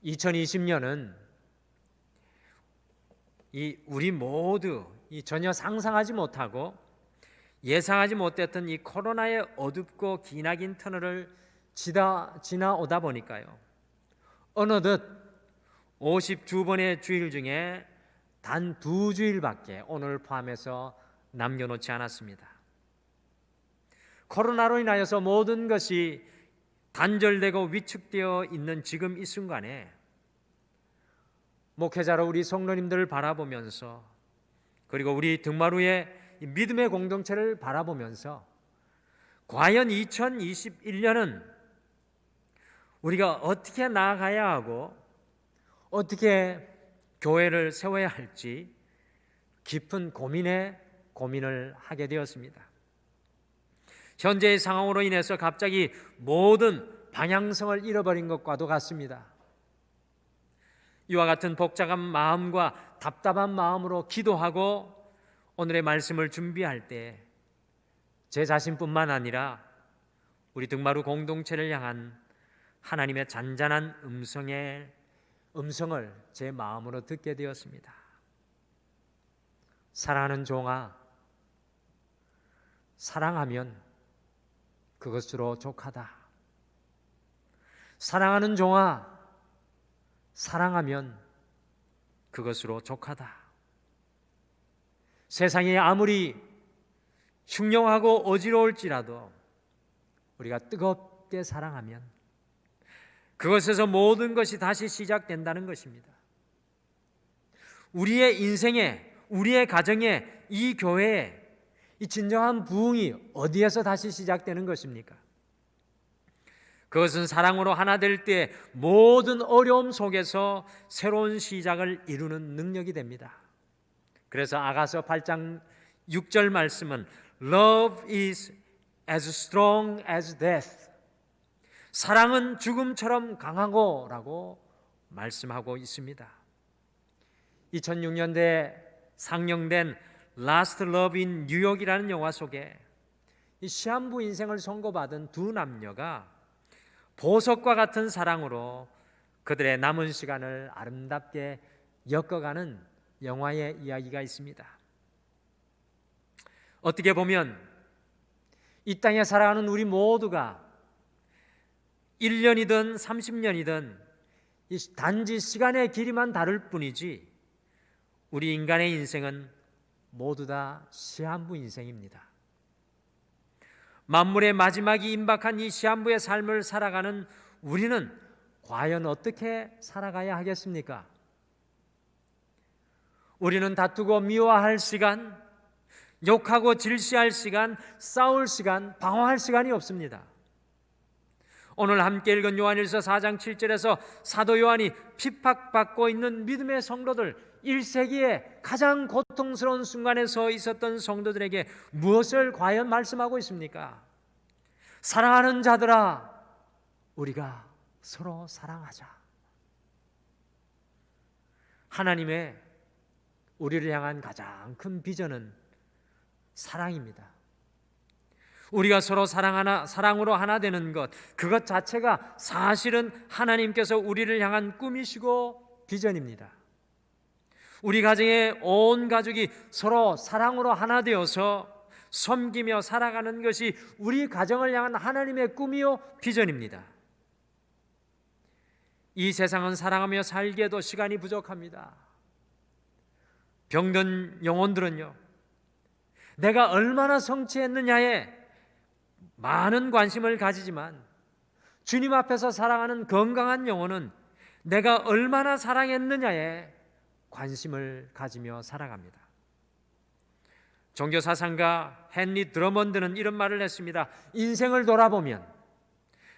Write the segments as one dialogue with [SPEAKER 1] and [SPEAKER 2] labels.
[SPEAKER 1] 2020년은 우리 모두 전혀 상상하지 못하고 예상하지 못했던 이 코로나의 어둡고 기나긴 터널을 지나오다 보니까요, 어느덧 52번의 주일 중에 단 2주일밖에 오늘 포함해서 남겨놓지 않았습니다. 코로나로 인하여서 모든 것이 단절되고 위축되어 있는 지금 이 순간에 목회자로 우리 성도님들을 바라보면서, 그리고 우리 등마루의 믿음의 공동체를 바라보면서, 과연 2021년은 우리가 어떻게 나아가야 하고 어떻게 교회를 세워야 할지 깊은 고민을 하게 되었습니다. 현재의 상황으로 인해서 갑자기 모든 방향성을 잃어버린 것과도 같습니다. 이와 같은 복잡한 마음과 답답한 마음으로 기도하고 오늘의 말씀을 준비할 때 제 자신뿐만 아니라 우리 등마루 공동체를 향한 하나님의 잔잔한 음성을 제 마음으로 듣게 되었습니다. 사랑하는 종아, 사랑하면 그것으로 족하다. 사랑하는 종아, 사랑하면 그것으로 족하다. 세상이 아무리 흉흉하고 어지러울지라도 우리가 뜨겁게 사랑하면 그것에서 모든 것이 다시 시작된다는 것입니다. 우리의 인생에, 우리의 가정에, 이 교회에 이 진정한 부흥이 어디에서 다시 시작되는 것입니까? 그것은 사랑으로 하나 될 때 모든 어려움 속에서 새로운 시작을 이루는 능력이 됩니다. 그래서 아가서 8장 6절 말씀은 Love is as strong as death. 사랑은 죽음처럼 강하고 라고 말씀하고 있습니다. 2006년대에 상영된 Last Love in 뉴욕이라는 영화 속에 이 시한부 인생을 선고받은 두 남녀가 보석과 같은 사랑으로 그들의 남은 시간을 아름답게 엮어가는 영화의 이야기가 있습니다. 어떻게 보면 이 땅에 살아가는 우리 모두가 1년이든 30년이든 단지 시간의 길이만 다를 뿐이지 우리 인간의 인생은 모두 다 시한부 인생입니다. 만물의 마지막이 임박한 이 시한부의 삶을 살아가는 우리는 과연 어떻게 살아가야 하겠습니까? 우리는 다투고 미워할 시간, 욕하고 질시할 시간, 싸울 시간, 방황할 시간이 없습니다. 오늘 함께 읽은 요한일서 4장 7절에서 사도 요한이 핍박받고 있는 믿음의 성도들, 1세기에 가장 고통스러운 순간에 서 있었던 성도들에게 무엇을 과연 말씀하고 있습니까? 사랑하는 자들아, 우리가 서로 사랑하자. 하나님의 우리를 향한 가장 큰 비전은 사랑입니다. 우리가 서로 사랑으로 하나 되는 것, 그것 자체가 사실은 하나님께서 우리를 향한 꿈이시고 비전입니다. 우리 가정의 온 가족이 서로 사랑으로 하나 되어서 섬기며 살아가는 것이 우리 가정을 향한 하나님의 꿈이요 비전입니다. 이 세상은 사랑하며 살기에도 시간이 부족합니다. 병든 영혼들은요, 내가 얼마나 성취했느냐에 많은 관심을 가지지만 주님 앞에서 살아가는 건강한 영혼은 내가 얼마나 사랑했느냐에 관심을 가지며 살아갑니다. 종교사상가 헨리 드러먼드는 이런 말을 했습니다. 인생을 돌아보면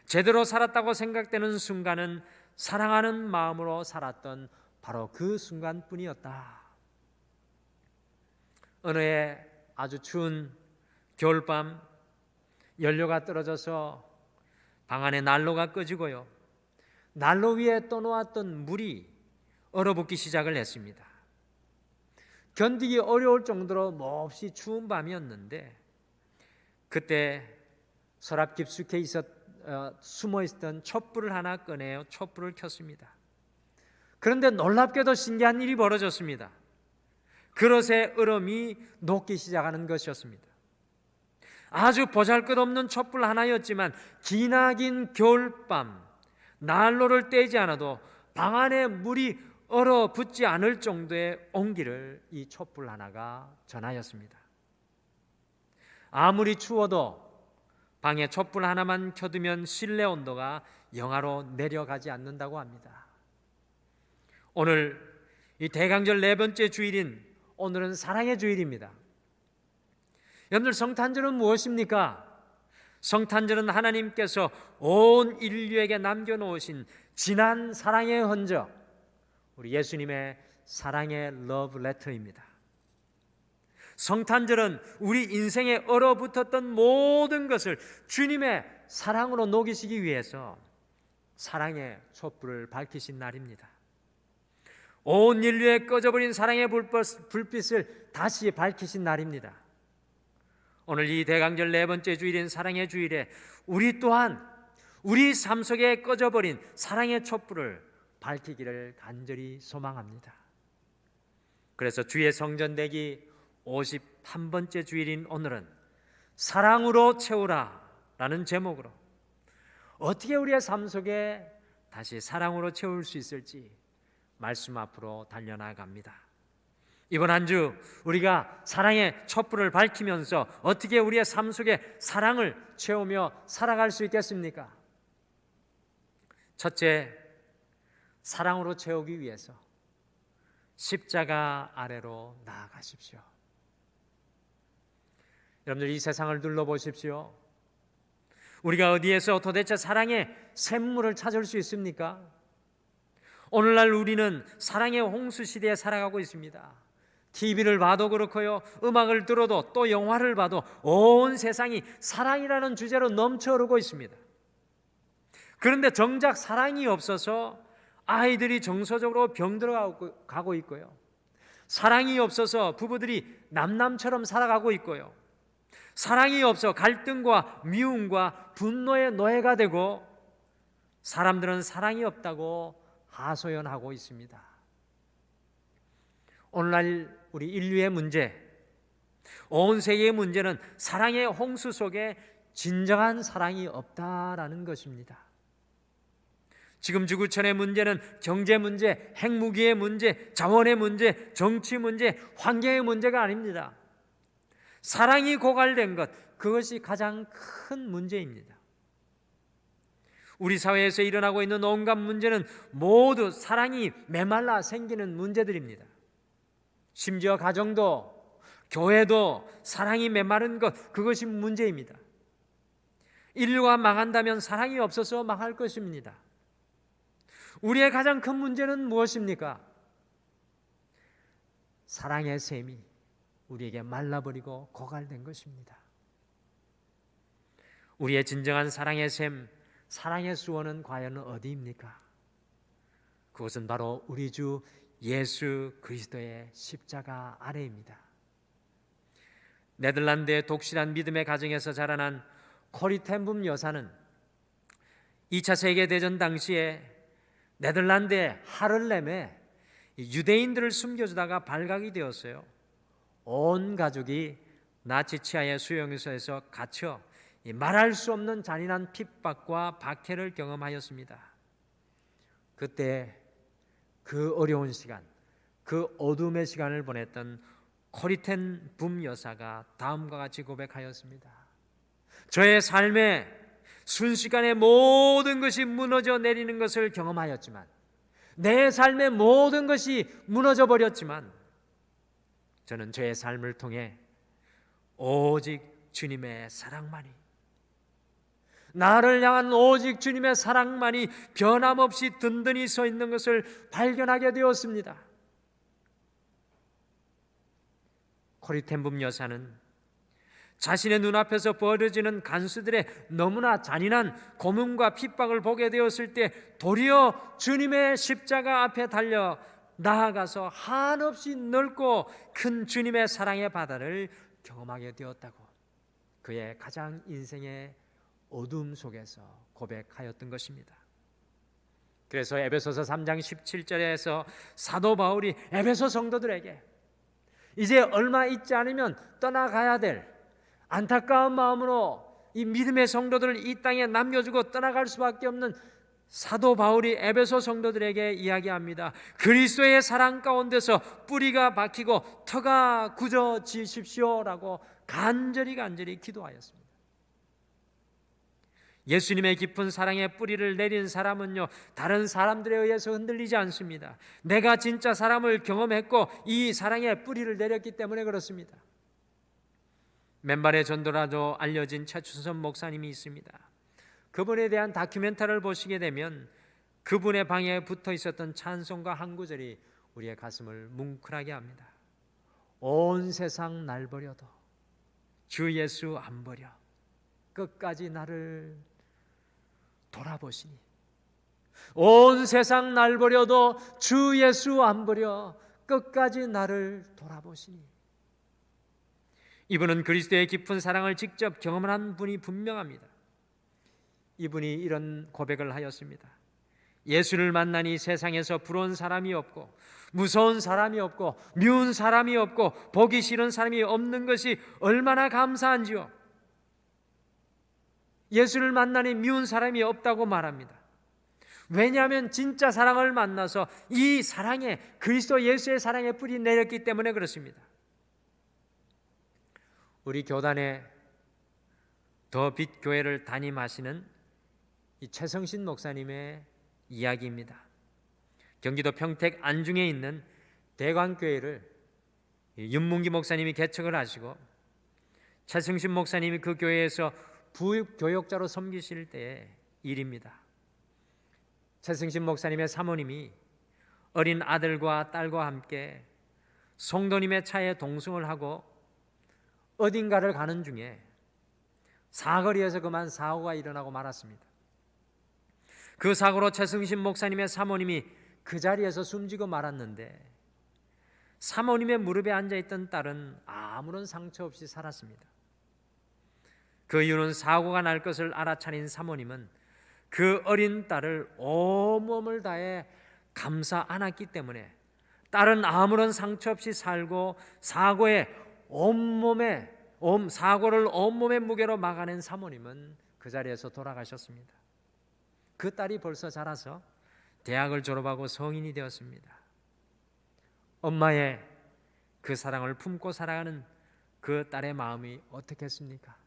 [SPEAKER 1] 제대로 살았다고 생각되는 순간은 사랑하는 마음으로 살았던 바로 그 순간뿐이었다. 어느 해 아주 추운 겨울밤, 연료가 떨어져서 방 안에 난로가 꺼지고요, 난로 위에 떠놓았던 물이 얼어붙기 시작을 했습니다. 견디기 어려울 정도로 몹시 추운 밤이었는데 그때 서랍 깊숙이 숨어 있던 촛불을 하나 꺼내어 촛불을 켰습니다. 그런데 놀랍게도 신기한 일이 벌어졌습니다. 그릇의 얼음이 녹기 시작하는 것이었습니다. 아주 보잘것없는 촛불 하나였지만 기나긴 겨울밤 난로를 떼지 않아도 방 안에 물이 얼어붙지 않을 정도의 온기를 이 촛불 하나가 전하였습니다. 아무리 추워도 방에 촛불 하나만 켜두면 실내 온도가 영하로 내려가지 않는다고 합니다. 오늘 이 대강절 네 번째 주일인 오늘은 사랑의 주일입니다. 여러분들, 성탄절은 무엇입니까? 성탄절은 하나님께서 온 인류에게 남겨놓으신 진한 사랑의 흔적, 우리 예수님의 사랑의 러브 레터입니다. 성탄절은 우리 인생에 얼어붙었던 모든 것을 주님의 사랑으로 녹이시기 위해서 사랑의 촛불을 밝히신 날입니다. 온 인류에 꺼져버린 사랑의 불빛을 다시 밝히신 날입니다. 오늘 이 대강절 네 번째 주일인 사랑의 주일에 우리 또한 우리 삶 속에 꺼져버린 사랑의 촛불을 밝히기를 간절히 소망합니다. 그래서 주의 성전되기 51번째 주일인 오늘은 사랑으로 채우라 라는 제목으로 어떻게 우리의 삶 속에 다시 사랑으로 채울 수 있을지 말씀 앞으로 달려나갑니다. 이번 한 주 우리가 사랑의 촛불을 밝히면서 어떻게 우리의 삶 속에 사랑을 채우며 살아갈 수 있겠습니까? 첫째, 사랑으로 채우기 위해서 십자가 아래로 나아가십시오. 여러분들, 이 세상을 둘러보십시오. 우리가 어디에서 도대체 사랑의 샘물을 찾을 수 있습니까? 오늘날 우리는 사랑의 홍수 시대에 살아가고 있습니다. TV를 봐도 그렇고요, 음악을 들어도 또 영화를 봐도 온 세상이 사랑이라는 주제로 넘쳐 흐르고 있습니다. 그런데 정작 사랑이 없어서 아이들이 정서적으로 병들어가고 있고요, 사랑이 없어서 부부들이 남남처럼 살아가고 있고요, 사랑이 없어 갈등과 미움과 분노의 노예가 되고 사람들은 사랑이 없다고 하소연하고 있습니다. 오늘날 우리 인류의 문제, 온 세계의 문제는 사랑의 홍수 속에 진정한 사랑이 없다라는 것입니다. 지금 지구촌의 문제는 경제 문제, 핵무기의 문제, 자원의 문제, 정치 문제, 환경의 문제가 아닙니다. 사랑이 고갈된 것, 그것이 가장 큰 문제입니다. 우리 사회에서 일어나고 있는 온갖 문제는 모두 사랑이 메말라 생기는 문제들입니다. 심지어 가정도, 교회도 사랑이 메마른 것, 그것이 문제입니다. 인류가 망한다면 사랑이 없어서 망할 것입니다. 우리의 가장 큰 문제는 무엇입니까? 사랑의 샘이 우리에게 말라버리고 고갈된 것입니다. 우리의 진정한 사랑의 샘, 사랑의 수원은 과연 어디입니까? 그것은 바로 우리 주 예수 그리스도의 십자가 아래입니다. 네덜란드의 독실한 믿음의 가정에서 자라난 코리 텐 붐 여사는 2차 세계대전 당시에 네덜란드의 하를렘에 유대인들을 숨겨주다가 발각이 되었어요. 온 가족이 나치 치하의 수용소에서 갇혀 말할 수 없는 잔인한 핍박과 박해를 경험하였습니다. 그때 그 어려운 시간, 그 어둠의 시간을 보냈던 코리 텐 붐 여사가 다음과 같이 고백하였습니다. 저의 삶에 순식간에 모든 것이 무너져 내리는 것을 경험하였지만, 내 삶의 모든 것이 무너져 버렸지만, 저는 저의 삶을 통해 오직 주님의 사랑만이, 나를 향한 오직 주님의 사랑만이 변함없이 든든히 서 있는 것을 발견하게 되었습니다. 코리 텐 붐 여사는 자신의 눈앞에서 벌어지는 간수들의 너무나 잔인한 고문과 핍박을 보게 되었을 때 도리어 주님의 십자가 앞에 달려 나아가서 한없이 넓고 큰 주님의 사랑의 바다를 경험하게 되었다고 그의 가장 인생의 어둠 속에서 고백하였던 것입니다. 그래서 에베소서 3장 17절에서 사도 바울이 에베소 성도들에게 이제 얼마 있지 않으면 떠나가야 될 안타까운 마음으로 이 믿음의 성도들을 이 땅에 남겨주고 떠나갈 수밖에 없는 사도 바울이 에베소 성도들에게 이야기합니다. 그리스도의 사랑 가운데서 뿌리가 박히고 터가 굳어지십시오라고 간절히 기도하였습니다. 예수님의 깊은 사랑의 뿌리를 내린 사람은요, 다른 사람들에 의해서 흔들리지 않습니다. 내가 진짜 사람을 경험했고 이 사랑의 뿌리를 내렸기 때문에 그렇습니다. 맨발의 전도라도 알려진 최춘선 목사님이 있습니다. 그분에 대한 다큐멘터리를 보시게 되면 그분의 방에 붙어 있었던 찬송가 한 구절이 우리의 가슴을 뭉클하게 합니다. 온 세상 날 버려도 주 예수 안 버려 끝까지 나를 돌아보시니, 온 세상 날 버려도 주 예수 안 버려 끝까지 나를 돌아보시니. 이분은 그리스도의 깊은 사랑을 직접 경험한 분이 분명합니다. 이분이 이런 고백을 하였습니다. 예수를 만나니 세상에서 부러운 사람이 없고 무서운 사람이 없고 미운 사람이 없고 보기 싫은 사람이 없는 것이 얼마나 감사한지요. 예수를 만나니 미운 사람이 없다고 말합니다. 왜냐하면 진짜 사랑을 만나서 이 사랑에, 그리스도 예수의 사랑에 뿌리 내렸기 때문에 그렇습니다. 우리 교단의 더 빛 교회를 담임하시는 이 최성신 목사님의 이야기입니다. 경기도 평택 안중에 있는 대광교회를 윤문기 목사님이 개척을 하시고 최성신 목사님이 그 교회에서 부교역자로 섬기실 때의 일입니다. 최승신 목사님의 사모님이 어린 아들과 딸과 함께 송도님의 차에 동승을 하고 어딘가를 가는 중에 사거리에서 그만 사고가 일어나고 말았습니다. 그 사고로 최승신 목사님의 사모님이 그 자리에서 숨지고 말았는데 사모님의 무릎에 앉아있던 딸은 아무런 상처 없이 살았습니다. 그 이유는 사고가 날 것을 알아차린 사모님은 그 어린 딸을 온몸을 다해 감싸 안았기 때문에 딸은 아무런 상처 없이 살고 사고를 온몸의 무게로 막아낸 사모님은 그 자리에서 돌아가셨습니다. 그 딸이 벌써 자라서 대학을 졸업하고 성인이 되었습니다. 엄마의 그 사랑을 품고 살아가는 그 딸의 마음이 어떻겠습니까?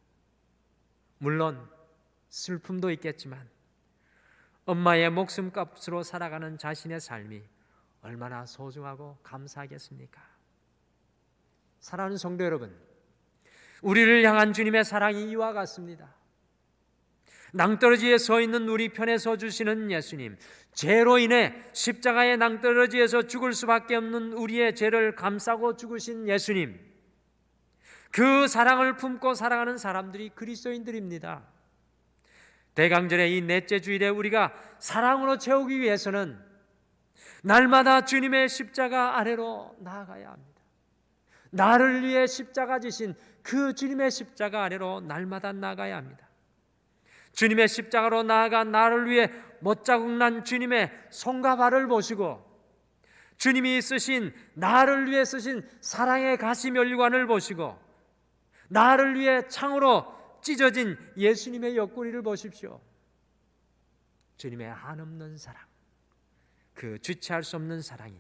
[SPEAKER 1] 물론 슬픔도 있겠지만 엄마의 목숨값으로 살아가는 자신의 삶이 얼마나 소중하고 감사하겠습니까? 사랑하는 성도 여러분, 우리를 향한 주님의 사랑이 이와 같습니다. 낭떠러지에 서 있는 우리 편에 서 주시는 예수님, 죄로 인해 십자가의 낭떠러지에서 죽을 수밖에 없는 우리의 죄를 감싸고 죽으신 예수님, 그 사랑을 품고 살아가는 사람들이 그리스도인들입니다. 대강절의 이 넷째 주일에 우리가 사랑으로 채우기 위해서는 날마다 주님의 십자가 아래로 나아가야 합니다. 나를 위해 십자가 지신 그 주님의 십자가 아래로 날마다 나아가야 합니다. 주님의 십자가로 나아가 나를 위해 못자국 난 주님의 손과 발을 보시고 주님이 쓰신, 나를 위해 쓰신 사랑의 가시면류관을 보시고 나를 위해 창으로 찢어진 예수님의 옆구리를 보십시오. 주님의 한없는 사랑, 그 주체할 수 없는 사랑이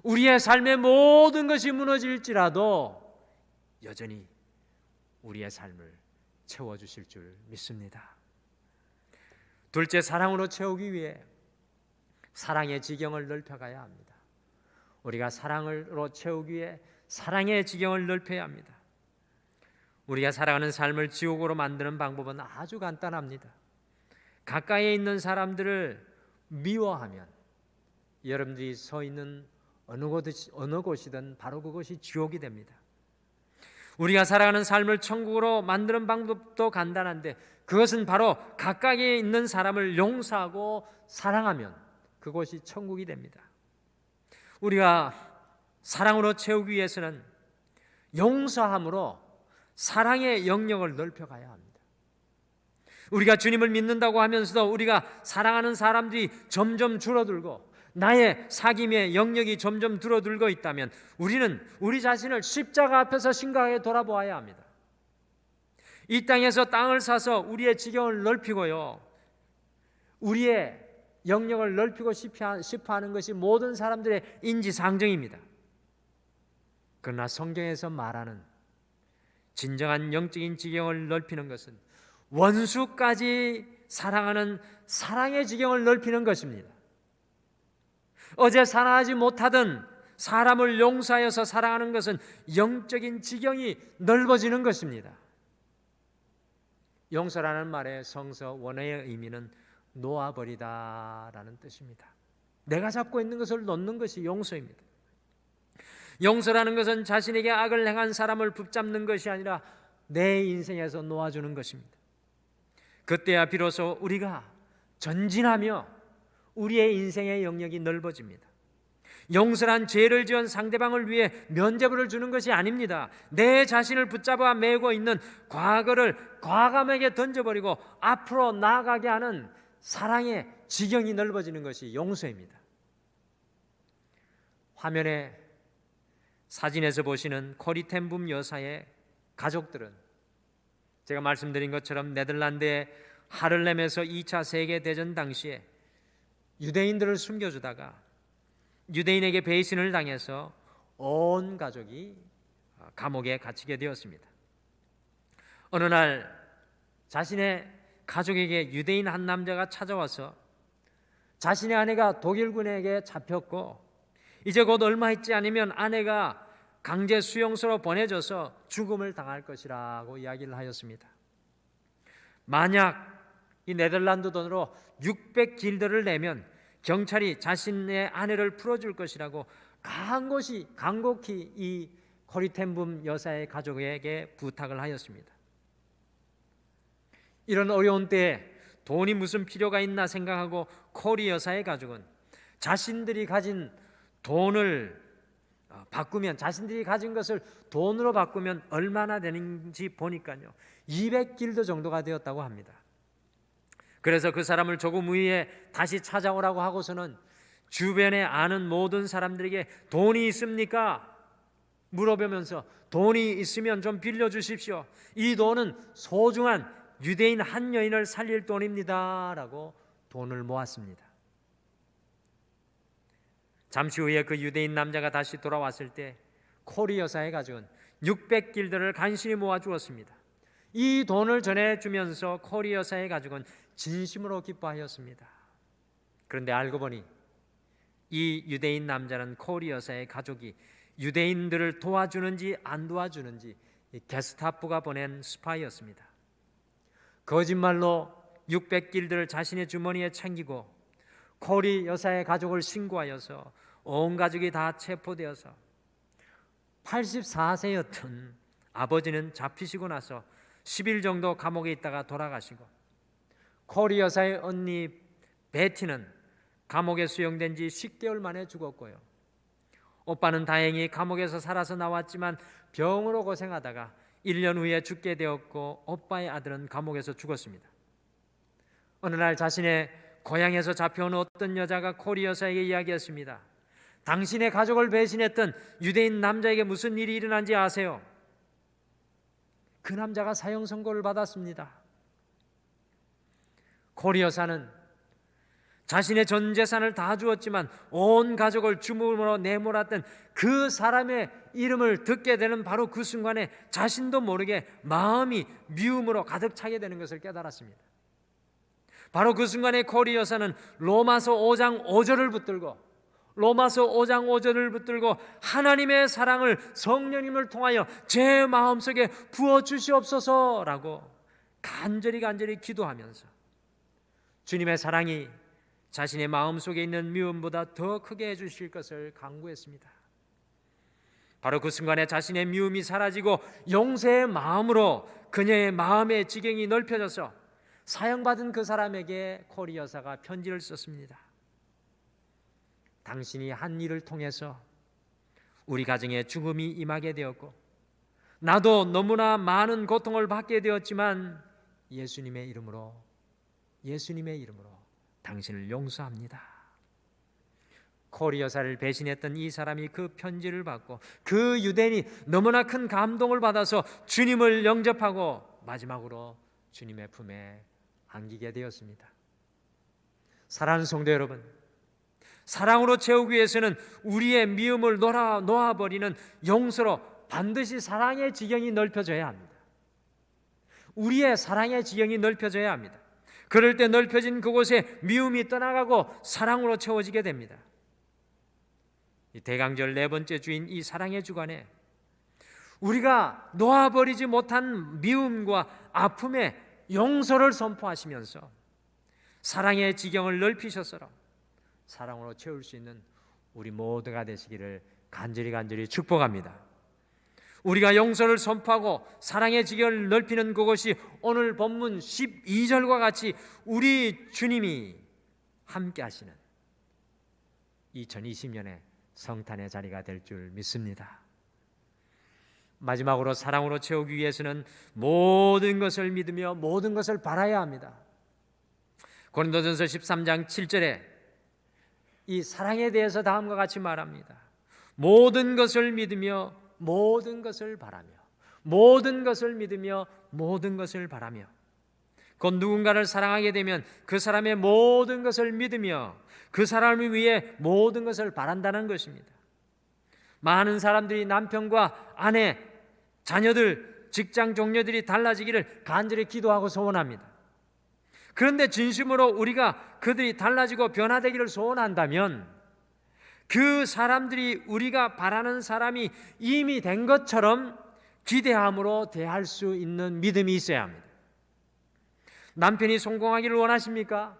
[SPEAKER 1] 우리의 삶의 모든 것이 무너질지라도 여전히 우리의 삶을 채워주실 줄 믿습니다. 둘째, 사랑으로 채우기 위해 사랑의 지경을 넓혀가야 합니다. 우리가 사랑으로 채우기 위해 사랑의 지경을 넓혀야 합니다. 우리가 살아가는 삶을 지옥으로 만드는 방법은 아주 간단합니다. 가까이에 있는 사람들을 미워하면 여러분들이 서 있는 어느 곳이든 바로 그것이 지옥이 됩니다. 우리가 살아가는 삶을 천국으로 만드는 방법도 간단한데 그것은 바로 가까이에 있는 사람을 용서하고 사랑하면 그것이 천국이 됩니다. 우리가 사랑으로 채우기 위해서는 용서함으로 사랑의 영역을 넓혀가야 합니다. 우리가 주님을 믿는다고 하면서도 우리가 사랑하는 사람들이 점점 줄어들고 나의 사귐의 영역이 점점 줄어들고 있다면 우리는 우리 자신을 십자가 앞에서 심각하게 돌아보아야 합니다. 이 땅에서 땅을 사서 우리의 지경을 넓히고요, 우리의 영역을 넓히고 싶어 하는 것이 모든 사람들의 인지상정입니다. 그러나 성경에서 말하는 진정한 영적인 지경을 넓히는 것은 원수까지 사랑하는 사랑의 지경을 넓히는 것입니다. 어제 사랑하지 못하던 사람을 용서하여서 사랑하는 것은 영적인 지경이 넓어지는 것입니다. 용서라는 말의 성서 원어의 의미는 놓아버리다라는 뜻입니다. 내가 잡고 있는 것을 놓는 것이 용서입니다. 용서라는 것은 자신에게 악을 행한 사람을 붙잡는 것이 아니라 내 인생에서 놓아주는 것입니다. 그때야 비로소 우리가 전진하며 우리의 인생의 영역이 넓어집니다. 용서란 죄를 지은 상대방을 위해 면죄부를 주는 것이 아닙니다. 내 자신을 붙잡아 메고 있는 과거를 과감하게 던져버리고 앞으로 나아가게 하는 사랑의 지경이 넓어지는 것이 용서입니다. 화면에 사진에서 보시는 코리 텐붐 여사의 가족들은 제가 말씀드린 것처럼 네덜란드의 하를렘에서 2차 세계대전 당시에 유대인들을 숨겨주다가 유대인에게 배신을 당해서 온 가족이 감옥에 갇히게 되었습니다. 어느 날 자신의 가족에게 유대인 한 남자가 찾아와서 자신의 아내가 독일군에게 잡혔고 이제 곧 얼마 있지 않으면 아내가 강제 수용소로 보내져서 죽음을 당할 것이라고 이야기를 하였습니다. 만약 이 네덜란드 돈으로 600길드를 내면 경찰이 자신의 아내를 풀어줄 것이라고 간곡히 이 코리 텐붐 여사의 가족에게 부탁을 하였습니다. 이런 어려운 때에 돈이 무슨 필요가 있나 생각하고 코리 여사의 가족은 자신들이 가진 돈을 바꾸면, 자신들이 가진 것을 돈으로 바꾸면 얼마나 되는지 보니까요 200길드 정도가 되었다고 합니다. 그래서 그 사람을 조금 후에 다시 찾아오라고 하고서는 주변에 아는 모든 사람들에게 돈이 있습니까? 물어보면서 돈이 있으면 좀 빌려주십시오. 이 돈은 소중한 유대인 한 여인을 살릴 돈입니다 라고 돈을 모았습니다. 잠시 후에 그 유대인 남자가 다시 돌아왔을 때 코리 여사의 가족은 600길드를 간신히 모아주었습니다. 이 돈을 전해주면서 코리 여사의 가족은 진심으로 기뻐하였습니다. 그런데 알고 보니 이 유대인 남자는 코리 여사의 가족이 유대인들을 도와주는지 안 도와주는지 게스타포가 보낸 스파이였습니다. 거짓말로 600길드를 자신의 주머니에 챙기고 코리 여사의 가족을 신고하여서 온 가족이 다 체포되어서 84세였던 아버지는 잡히시고 나서 10일 정도 감옥에 있다가 돌아가시고 코리 여사의 언니 베티는 감옥에 수용된 지 10개월 만에 죽었고요. 오빠는 다행히 감옥에서 살아서 나왔지만 병으로 고생하다가 1년 후에 죽게 되었고 오빠의 아들은 감옥에서 죽었습니다. 어느 날 자신의 고향에서 잡혀온 어떤 여자가 코리 여사에게 이야기했습니다. 당신의 가족을 배신했던 유대인 남자에게 무슨 일이 일어난지 아세요? 그 남자가 사형 선고를 받았습니다. 코리 여사는 자신의 전 재산을 다 주었지만 온 가족을 죽음으로 내몰았던 그 사람의 이름을 듣게 되는 바로 그 순간에 자신도 모르게 마음이 미움으로 가득 차게 되는 것을 깨달았습니다. 바로 그 순간에 코리 여사는 로마서 5장 5절을 붙들고 하나님의 사랑을 성령님을 통하여 제 마음속에 부어주시옵소서라고 간절히 기도하면서 주님의 사랑이 자신의 마음속에 있는 미움보다 더 크게 해주실 것을 간구했습니다. 바로 그 순간에 자신의 미움이 사라지고 용서의 마음으로 그녀의 마음의 지경이 넓혀져서 사형받은 그 사람에게 코리 여사가 편지를 썼습니다. 당신이 한 일을 통해서 우리 가정에 죽음이 임하게 되었고 나도 너무나 많은 고통을 받게 되었지만 예수님의 이름으로 당신을 용서합니다. 코리 여사를 배신했던 이 사람이 그 편지를 받고 그 유대인이 너무나 큰 감동을 받아서 주님을 영접하고 마지막으로 주님의 품에 안기게 되었습니다. 사랑하는 성도 여러분, 사랑으로 채우기 위해서는 우리의 미움을 놓아버리는 용서로 반드시 사랑의 지경이 넓혀져야 합니다. 우리의 사랑의 지경이 넓혀져야 합니다. 그럴 때 넓혀진 그곳에 미움이 떠나가고 사랑으로 채워지게 됩니다. 이 대강절 네 번째 주인 이 사랑의 주간에 우리가 놓아버리지 못한 미움과 아픔에 용서를 선포하시면서 사랑의 지경을 넓히셔서 사랑으로 채울 수 있는 우리 모두가 되시기를 간절히 축복합니다. 우리가 용서를 선포하고 사랑의 지경을 넓히는 그것이 오늘 본문 12절과 같이 우리 주님이 함께 하시는 2020년의 성탄의 자리가 될 줄 믿습니다. 마지막으로 사랑으로 채우기 위해서는 모든 것을 믿으며 모든 것을 바라야 합니다. 고린도전서 13장 7절에 이 사랑에 대해서 다음과 같이 말합니다. 모든 것을 믿으며 모든 것을 바라며 모든 것을 믿으며 모든 것을 바라며 곧 누군가를 사랑하게 되면 그 사람의 모든 것을 믿으며 그 사람을 위해 모든 것을 바란다는 것입니다. 많은 사람들이 남편과 아내, 자녀들, 직장 동료들이 달라지기를 간절히 기도하고 소원합니다. 그런데 진심으로 우리가 그들이 달라지고 변화되기를 소원한다면 그 사람들이 우리가 바라는 사람이 이미 된 것처럼 기대함으로 대할 수 있는 믿음이 있어야 합니다. 남편이 성공하기를 원하십니까?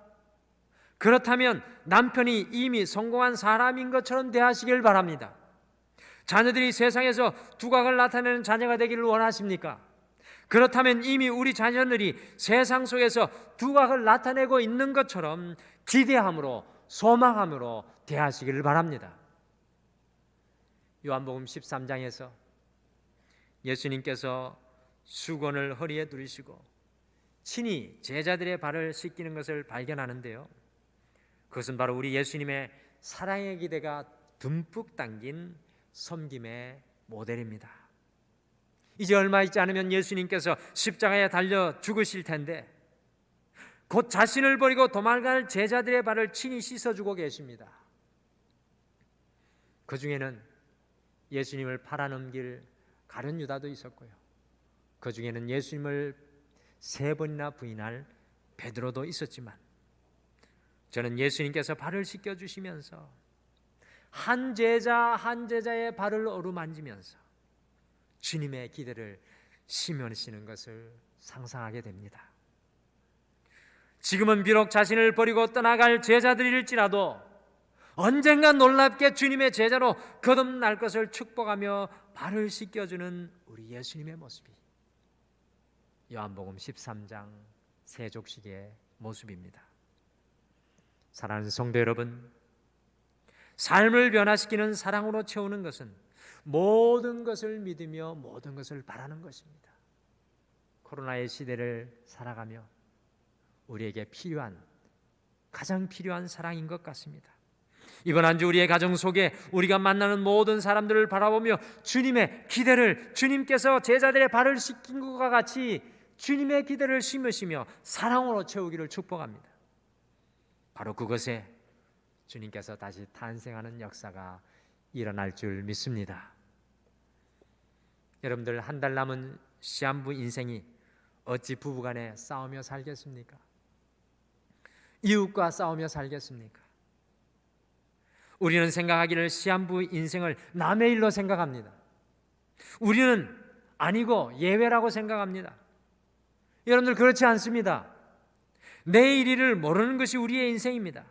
[SPEAKER 1] 그렇다면 남편이 이미 성공한 사람인 것처럼 대하시길 바랍니다. 자녀들이 세상에서 두각을 나타내는 자녀가 되기를 원하십니까? 그렇다면 이미 우리 자녀들이 세상 속에서 두각을 나타내고 있는 것처럼 기대함으로 소망함으로 대하시기를 바랍니다. 요한복음 13장에서 예수님께서 수건을 허리에 두르시고 친히 제자들의 발을 씻기는 것을 발견하는데요, 그것은 바로 우리 예수님의 사랑의 기대가 듬뿍 담긴 섬김의 모델입니다. 이제 얼마 있지 않으면 예수님께서 십자가에 달려 죽으실 텐데 곧 자신을 버리고 도망갈 제자들의 발을 친히 씻어주고 계십니다. 그 중에는 예수님을 팔아넘길 가룟 유다도 있었고요, 그 중에는 예수님을 3번이나 부인할 베드로도 있었지만 저는 예수님께서 발을 씻겨주시면서 한 제자 한 제자의 발을 어루만지면서 주님의 기대를 심으시는 것을 상상하게 됩니다. 지금은 비록 자신을 버리고 떠나갈 제자들일지라도 언젠가 놀랍게 주님의 제자로 거듭날 것을 축복하며 발을 씻겨주는 우리 예수님의 모습이 요한복음 13장 세족식의 모습입니다. 사랑하는 성도 여러분, 삶을 변화시키는 사랑으로 채우는 것은 모든 것을 믿으며 모든 것을 바라는 것입니다. 코로나의 시대를 살아가며 우리에게 가장 필요한 사랑인 것 같습니다. 이번 한 주 우리의 가정 속에 우리가 만나는 모든 사람들을 바라보며 주님의 기대를, 주님께서 제자들의 발을 씻긴 것과 같이 주님의 기대를 심으시며 사랑으로 채우기를 축복합니다. 바로 그것에 주님께서 다시 탄생하는 역사가 일어날 줄 믿습니다. 여러분들, 한 달 남은 시한부 인생이 어찌 부부간에 싸우며 살겠습니까? 이웃과 싸우며 살겠습니까? 우리는 생각하기를 시한부 인생을 남의 일로 생각합니다. 우리는 아니고 예외라고 생각합니다. 여러분들, 그렇지 않습니다. 내일을 모르는 것이 우리의 인생입니다.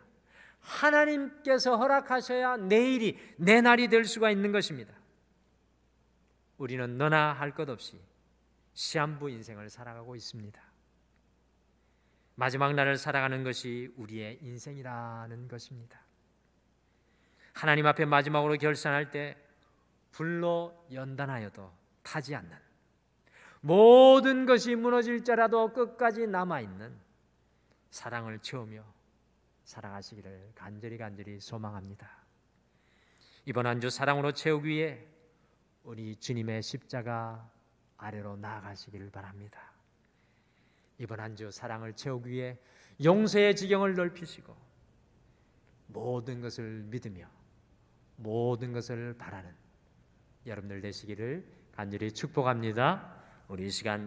[SPEAKER 1] 하나님께서 허락하셔야 내일이 내 날이 될 수가 있는 것입니다. 우리는 너나 할 것 없이 시한부 인생을 살아가고 있습니다. 마지막 날을 살아가는 것이 우리의 인생이라는 것입니다. 하나님 앞에 마지막으로 결산할 때 불로 연단하여도 타지 않는, 모든 것이 무너질지라도 끝까지 남아있는 사랑을 채우며 살아가시기를 간절히 소망합니다. 이번 한 주 사랑으로 채우기 위해 우리 주님의 십자가 아래로 나아가시기를 바랍니다. 이번 한 주 사랑을 채우기 위해 용서의 지경을 넓히시고 모든 것을 믿으며 모든 것을 바라는 여러분들 되시기를 간절히 축복합니다. 우리 이 시간